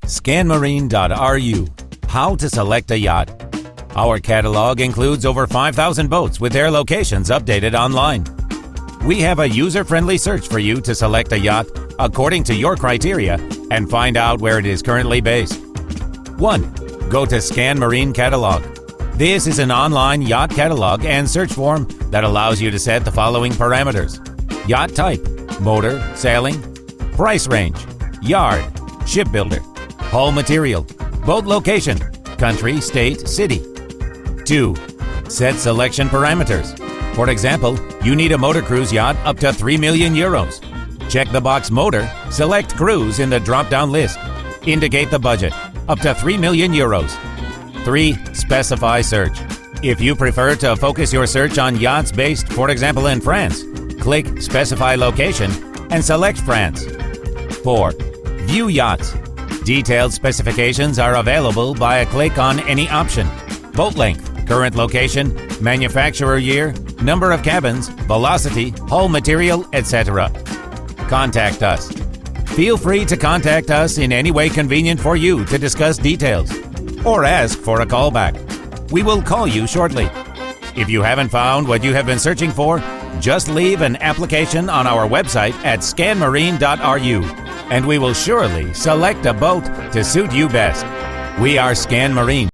ScanMarine.ru. How to select a yacht. Our catalog includes over 5,000 boats with their locations updated online. We have a user-friendly search for you to select a yacht according to your criteria and find out where it is currently based. 1. Go to ScanMarine Catalog. This is an online yacht catalog and search form that allows you to set the following parameters: yacht type, motor, sailing, price range, yard, shipbuilder, hull material, boat location, country, state, city. 2. Set selection parameters. For example, you need a motor cruise yacht up to 3 million euros. Check the box motor, select cruise in the drop-down list. Indicate the budget, up to 3 million euros. 3. Specify search. If you prefer to focus your search on yachts based, for example, in France, click Specify Location and select France. 4. View yachts. Detailed specifications are available by a click on any option: boat length, current location, manufacturer year, number of cabins, velocity, hull material, etc. Contact us. Feel free to contact us in any way convenient for you to discuss details or ask for a callback. We will call you shortly. If you haven't found what you have been searching for, just leave an application on our website at scanmarine.ru and we will surely select a boat to suit you best. We are ScanMarine.